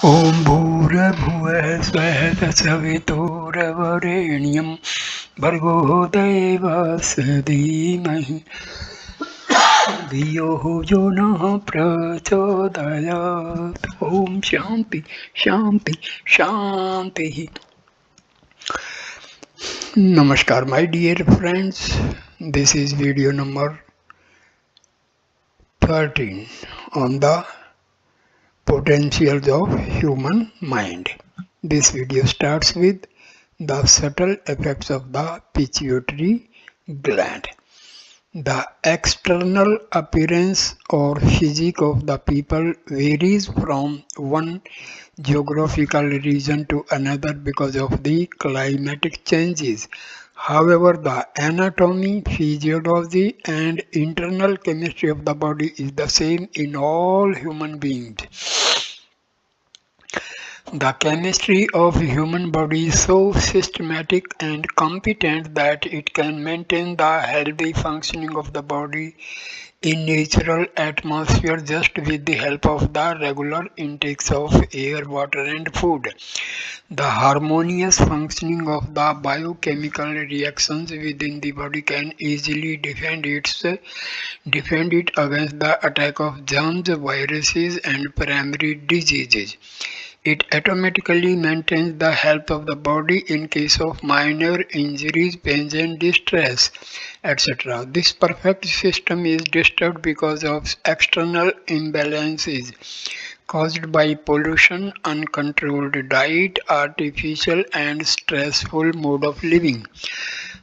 ॐ भूर्भुवः स्वः तत्सवितुर्वरेण्यं भर्गो देवस्य धीमहि धियो यो नः प्रचोदयात्। ॐ शान्ति शान्ति शान्तिः। Namaskar my dear friends, this is video number 13 on the potentials of human mind. This video starts with the subtle effects of the pituitary gland. The external appearance or physique of the people varies from one geographical region to another because of the climatic changes. However, the anatomy, physiology, and internal chemistry of the body is the same in all human beings. The chemistry of human body is so systematic and competent that it can maintain the healthy functioning of the body in natural atmosphere just with the help of the regular intakes of air, water and food. The harmonious functioning of the biochemical reactions within the body can easily defend it against the attack of germs, viruses and primary diseases. It automatically maintains the health of the body in case of minor injuries, pains and distress, etc. This perfect system is disturbed because of external imbalances caused by pollution, uncontrolled diet, artificial and stressful mode of living.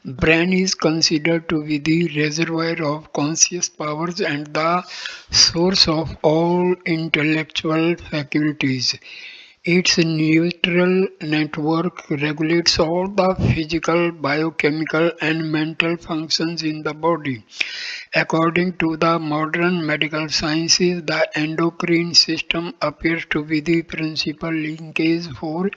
Brain is considered to be the reservoir of conscious powers and the source of all intellectual faculties. Its neutral network regulates all the physical, biochemical, and mental functions in the body. According to the modern medical sciences, the endocrine system appears to be the principal linkage for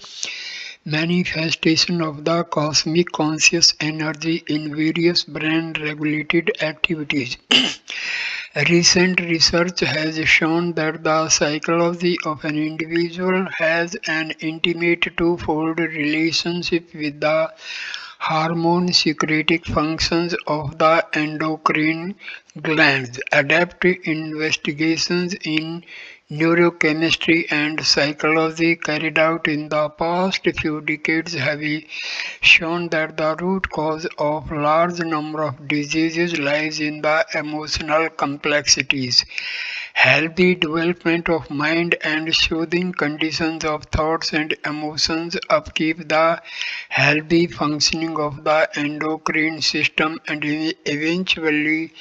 manifestation of the cosmic conscious energy in various brain-regulated activities. Recent research has shown that the psychology of an individual has an intimate twofold relationship with the hormone-secreting functions of the endocrine glands. Adaptive investigations in neurochemistry and psychology carried out in the past few decades have shown that the root cause of large number of diseases lies in the emotional complexities. Healthy development of mind and soothing conditions of thoughts and emotions upkeep the healthy functioning of the endocrine system and eventually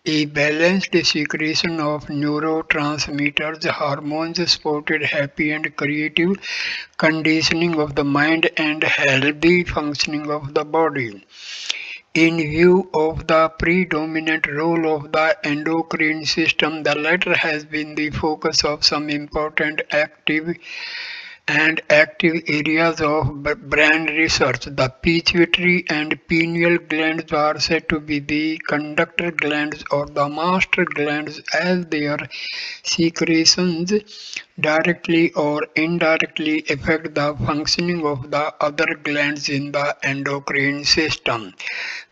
a balanced secretion of neurotransmitters, hormones, supported happy and creative conditioning of the mind and healthy functioning of the body. In view of the predominant role of the endocrine system, the latter has been the focus of some important active areas of brain research. The pituitary and pineal glands are said to be the conductor glands or the master glands, as their secretions directly or indirectly affect the functioning of the other glands in the endocrine system.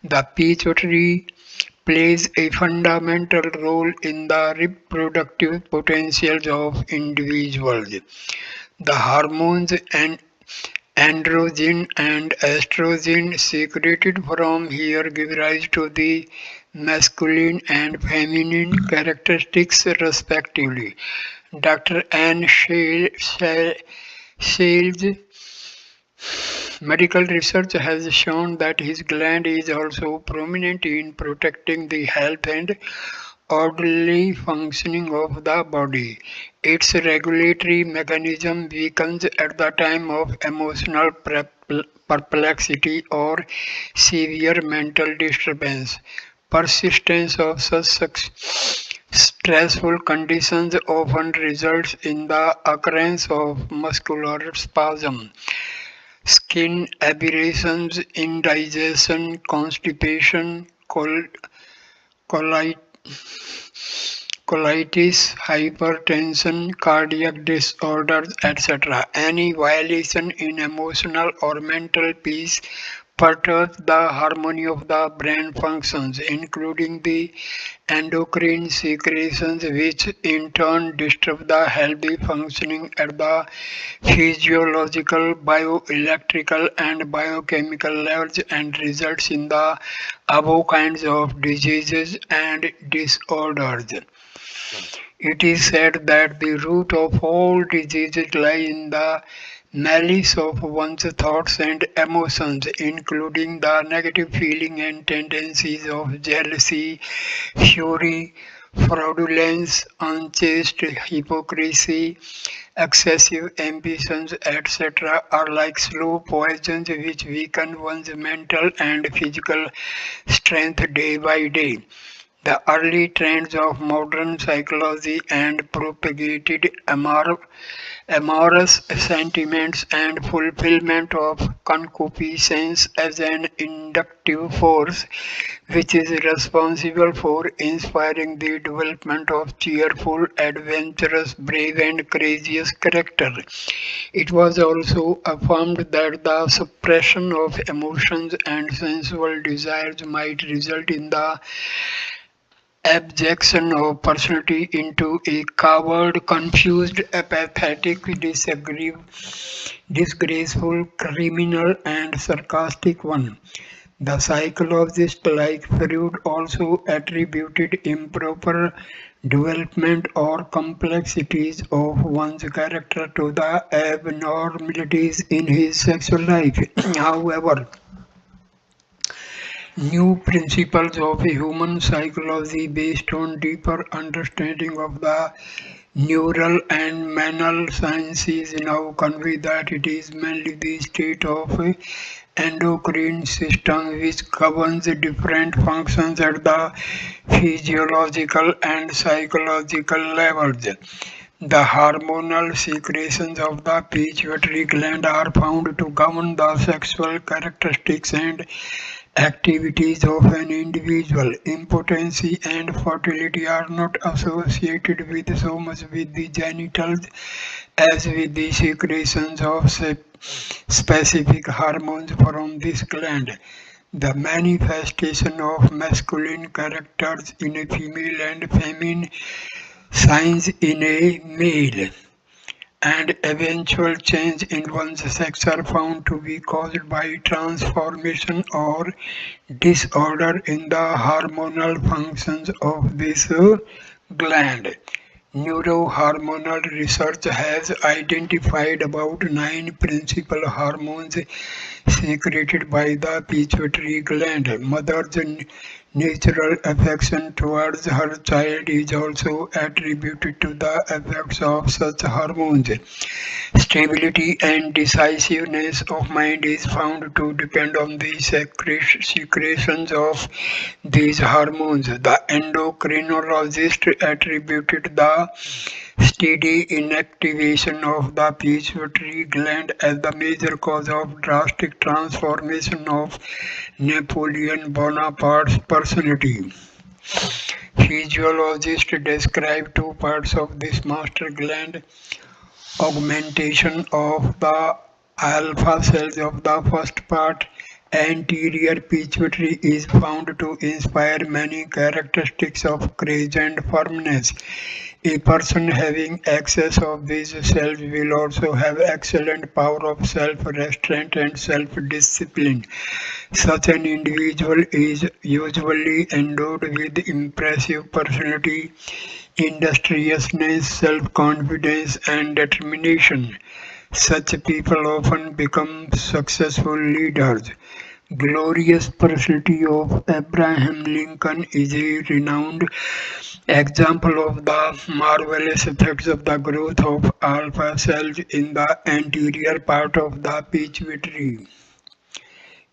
The pituitary plays a fundamental role in the reproductive potentials of individuals. The hormones and androgen and estrogen secreted from here give rise to the masculine and feminine characteristics respectively. Dr. Anne Shales' medical research has shown that his gland is also prominent in protecting the health and orderly functioning of the body. Its regulatory mechanism weakens at the time of emotional perplexity or severe mental disturbance. Persistence of such stressful conditions often results in the occurrence of muscular spasm, skin aberrations, indigestion, constipation, colitis, colitis, hypertension, cardiac disorders, etc. Any violation in emotional or mental peace perturbs the harmony of the brain functions, including the endocrine secretions, which in turn disturb the healthy functioning at the physiological, bioelectrical, and biochemical levels and results in the above kinds of diseases and disorders. It is said that the root of all diseases lie in the malice of one's thoughts and emotions, including the negative feeling and tendencies of jealousy, fury, fraudulence, unchaste hypocrisy, excessive ambitions, etc., are like slow poisons which weaken one's mental and physical strength day by day. The early trends of modern psychology and propagated amorous sentiments and fulfillment of concupiscence as an inductive force, which is responsible for inspiring the development of cheerful, adventurous, brave, and courageous character. It was also affirmed that the suppression of emotions and sensual desires might result in the abjection of personality into a coward, confused, apathetic, disgraceful, criminal, and sarcastic one. The psychologist like Freud also attributed improper development or complexities of one's character to the abnormalities in his sexual life. However, new principles of human psychology based on deeper understanding of the neural and mental sciences now convey that it is mainly the state of endocrine system which governs different functions at the physiological and psychological levels. The hormonal secretions of the pituitary gland are found to govern the sexual characteristics and activities of an individual. Impotency and fertility are not associated with so much with the genitals as with the secretions of specific hormones from this gland. The manifestation of masculine characters in a female and feminine signs in a male and eventual change in one's sex are found to be caused by transformation or disorder in the hormonal functions of this gland. Neurohormonal research has identified about 9 principal hormones secreted by the pituitary gland. Mother's natural affection towards her child is also attributed to the effects of such hormones. Stability and decisiveness of mind is found to depend on the secretions of these hormones. The endocrinologist attributed the steady inactivation of the pituitary gland as the major cause of drastic transformation of Napoleon Bonaparte's personality. Physiologists describe two parts of this master gland: augmentation of the alpha cells of the first part. Anterior pituitary is found to inspire many characteristics of courage and firmness. A person having excess of these cells will also have excellent power of self-restraint and self-discipline. Such an individual is usually endowed with impressive personality, industriousness, self-confidence, and determination. Such people often become successful leaders. Glorious personality of Abraham Lincoln is a renowned example of the marvelous effects of the growth of alpha cells in the anterior part of the pituitary.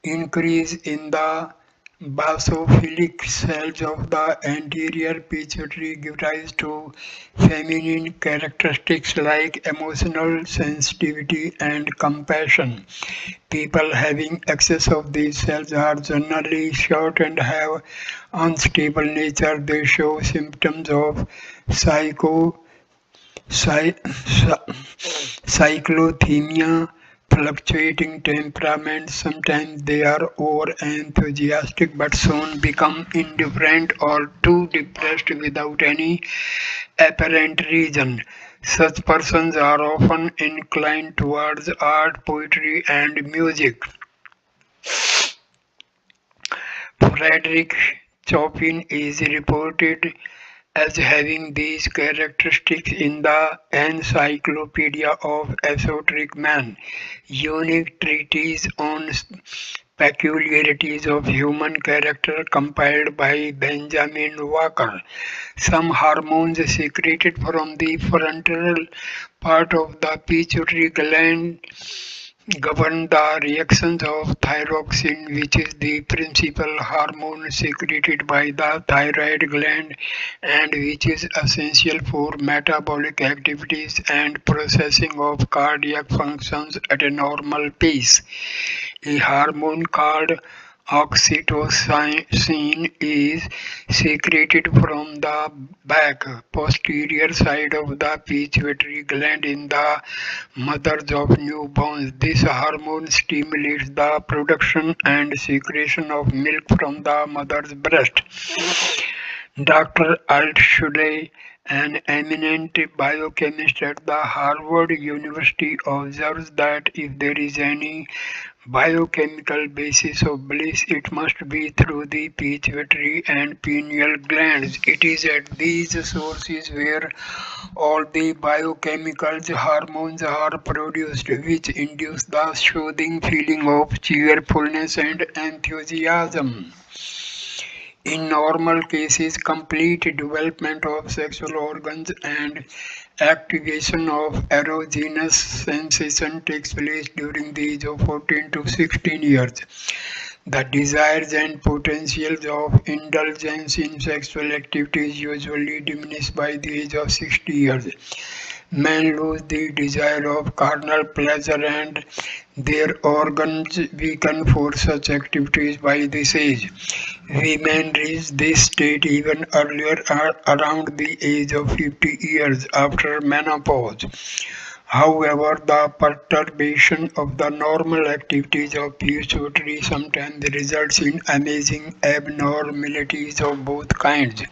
Increase in the Basophilic cells of the anterior pituitary give rise to feminine characteristics like emotional sensitivity and compassion. People having excess of these cells are generally short and have unstable nature. They show symptoms of psycho, psy, cyclothymia, fluctuating temperament. Sometimes they are over enthusiastic but soon become indifferent or too depressed without any apparent reason. Such persons are often inclined towards art, poetry, and music. Frederick Chopin is reported as having these characteristics in the Encyclopedia of Esoteric Man, unique treatise on peculiarities of human character compiled by Benjamin Walker. Some hormones secreted from the frontal part of the pituitary gland govern the reactions of thyroxine, which is the principal hormone secreted by the thyroid gland and which is essential for metabolic activities and processing of cardiac functions at a normal pace. A hormone called oxytocin is secreted from the back posterior side of the pituitary gland in the mothers of newborns. This hormone stimulates the production and secretion of milk from the mother's breast. Dr. Altshuler, an eminent biochemist at the Harvard University, observes that if there is any biochemical basis of bliss, it must be through the pituitary and pineal glands. It is at these sources where all the biochemical hormones are produced, which induce the soothing feeling of cheerfulness and enthusiasm. In normal cases, complete development of sexual organs and activation of erogenous sensation takes place during the age of 14 to 16 years. The desires and potentials of indulgence in sexual activities usually diminish by the age of 60 years. Men lose the desire of carnal pleasure and their organs weaken for such activities by this age. Women reach this state even earlier, around the age of 50 years after menopause. However, the perturbation of the normal activities of pituitary sometimes results in amazing abnormalities of both kinds.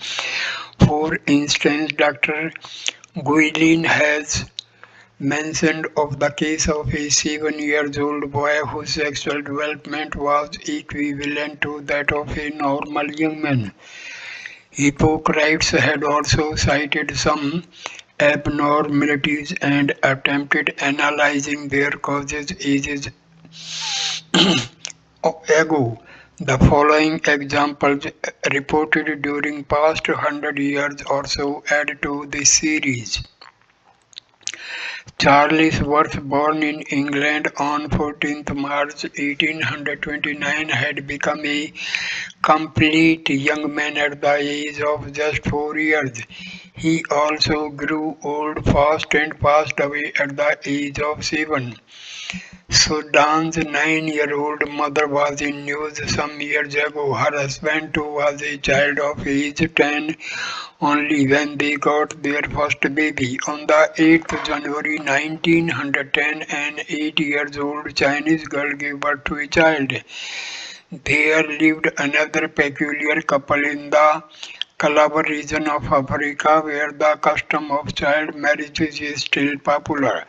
For instance, Dr. Guilin has mentioned of the case of a 7-year-old boy whose sexual development was equivalent to that of a normal young man. Hippocrates had also cited some abnormalities and attempted analyzing their causes ages ago. The following examples reported during past 100 years or so add to this series. Charles Worth, born in England on 14th March 1829, had become a complete young man at the age of just 4 years. He also grew old fast and passed away at the age of 7. Sudan's 9-year-old mother was in news some years ago. Her husband too was a child of age 10 only when they got their first baby. On the 8th January 1910, an 8-year-old Chinese girl gave birth to a child. There lived another peculiar couple in the Calabar region of Africa where the custom of child marriages is still popular.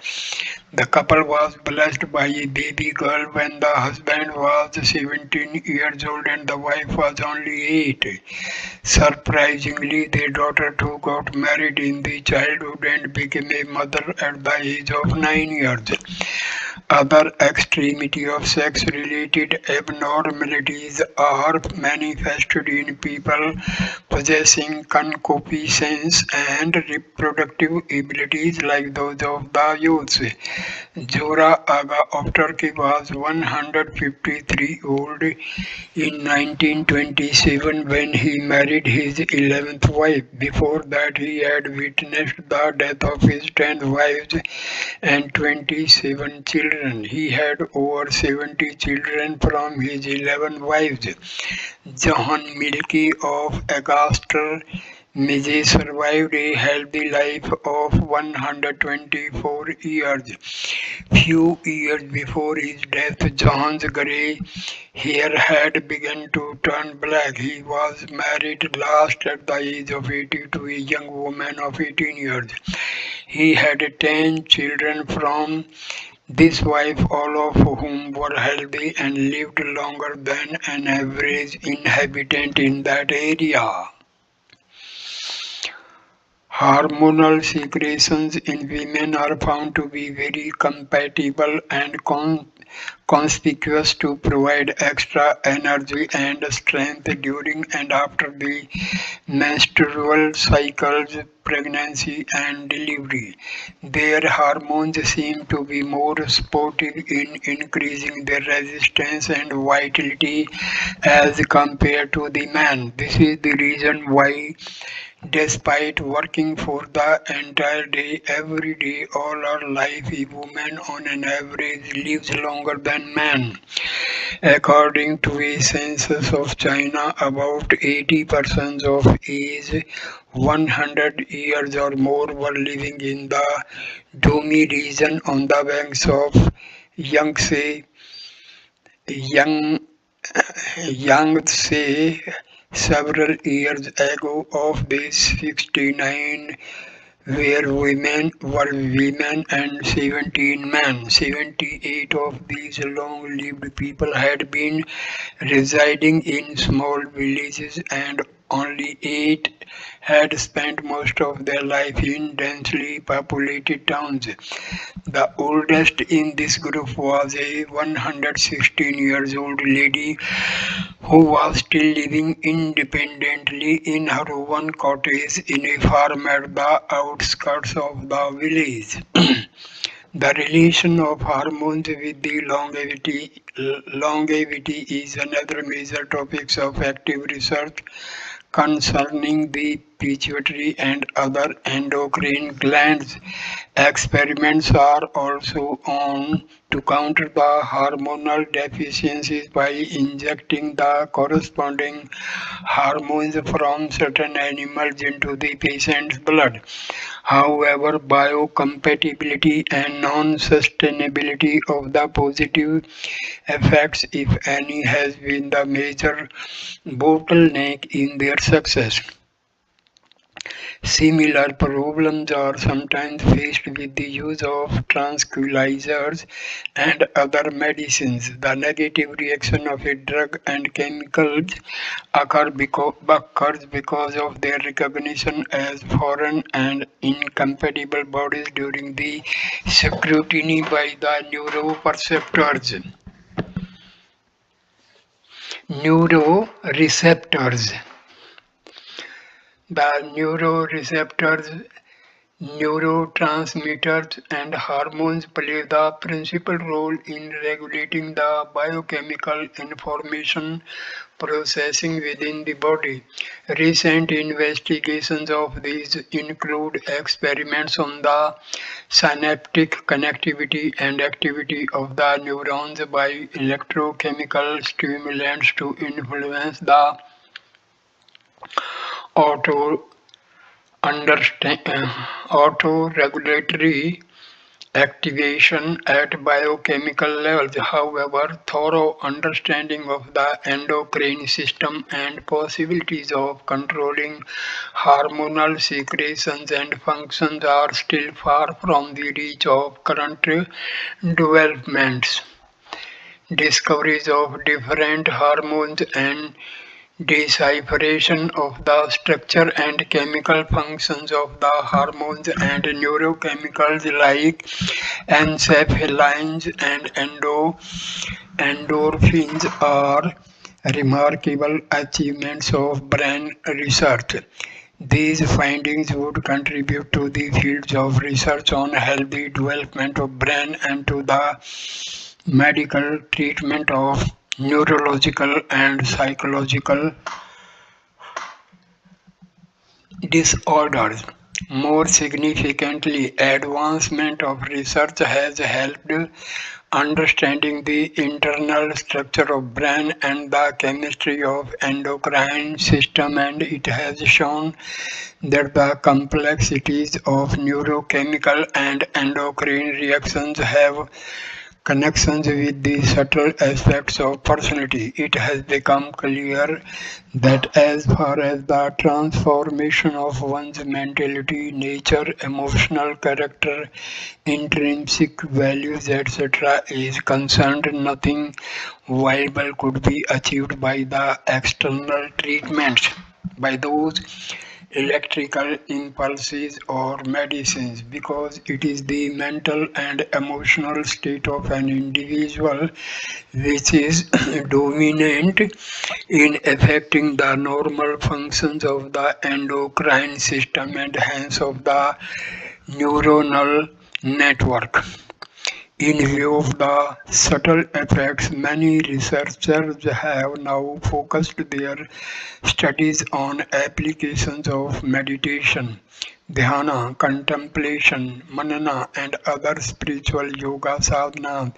The couple was blessed by a baby girl when the husband was 17 years old and the wife was only 8. Surprisingly, their daughter too got married in the childhood and became a mother at the age of 9 years. Other extremity of sex-related abnormalities are manifested in people possessing concupiscence and reproductive abilities like those of the youths. Zora Aga of Turkey was 153 old in 1927 when he married his 11th wife. Before that, he had witnessed the death of his 10 wives and 27 children. He had over 70 children from his 11 wives. John Milky of Augusta, Missouri survived a healthy life of 124 years. Few years before his death, John's grey hair had begun to turn black. He was married last at the age of 80 to a young woman of 18 years. He had 10 children from this wife, all of whom were healthy and lived longer than an average inhabitant in that area. Hormonal secretions in women are found to be very compatible and conspicuous to provide extra energy and strength during and after the menstrual cycles, pregnancy, and delivery. Their hormones seem to be more supportive in increasing their resistance and vitality as compared to the man. This is the reason why, despite working for the entire day, every day, all her life, a woman on an average lives longer than man. According to a census of China, about 80% of age 100 years or more were living in the Dumi region on the banks of Yangtze. Yang, Yangtze several years ago of these 69 were women and 17 men. 78 of these long-lived people had been residing in small villages and only 8 had spent most of their life in densely populated towns. The oldest in this group was a 116 years old lady who was still living independently in her own cottage in a farm at the outskirts of the village. The relation of hormones with the longevity is another major topic of active research concerning the pituitary and other endocrine glands. Experiments are also on to counter the hormonal deficiencies by injecting the corresponding hormones from certain animals into the patient's blood. However, biocompatibility and non-sustainability of the positive effects, if any, has been the major bottleneck in their success. Similar problems are sometimes faced with the use of tranquilizers and other medicines. The negative reaction of a drug and chemicals occurs because of their recognition as foreign and incompatible bodies during the scrutiny by the neuroreceptors. The neuroreceptors, neurotransmitters, and hormones play the principal role in regulating the biochemical information processing within the body. Recent investigations of these include experiments on the synaptic connectivity and activity of the neurons by electrochemical stimulants to influence the auto autoregulatory activation at biochemical levels. However, thorough understanding of the endocrine system and possibilities of controlling hormonal secretions and functions are still far from the reach of current developments. Discoveries of different hormones and Decipheration of the structure and chemical functions of the hormones and neurochemicals like encephalines and endorphins are remarkable achievements of brain research. These findings would contribute to the fields of research on healthy development of brain and to the medical treatment of neurological and psychological disorders. More significantly, advancement of research has helped understanding the internal structure of brain and the chemistry of endocrine system, and it has shown that the complexities of neurochemical and endocrine reactions have connections with the subtle aspects of personality. It has become clear that as far as the transformation of one's mentality, nature, emotional character, intrinsic values, etc., is concerned, nothing viable could be achieved by the external treatments, by those electrical impulses or medicines, because it is the mental and emotional state of an individual which is dominant in affecting the normal functions of the endocrine system and hence of the neuronal network. In view of the subtle effects, many researchers have now focused their studies on applications of meditation, dhyana, contemplation, manana, and other spiritual yoga sadhanas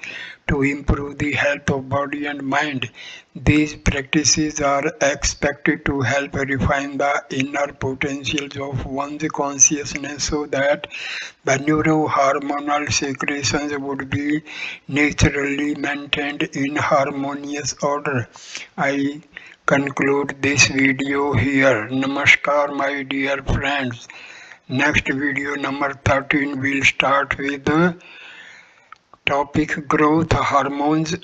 to improve the health of body and mind. These practices are expected to help refine the inner potentials of one's consciousness so that the neurohormonal secretions would be naturally maintained in harmonious order. I conclude this video here. Namaskar, my dear friends. Next video number 13 will start with the topic growth hormones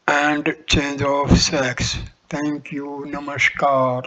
and change of sex. Thank you. Namaskar.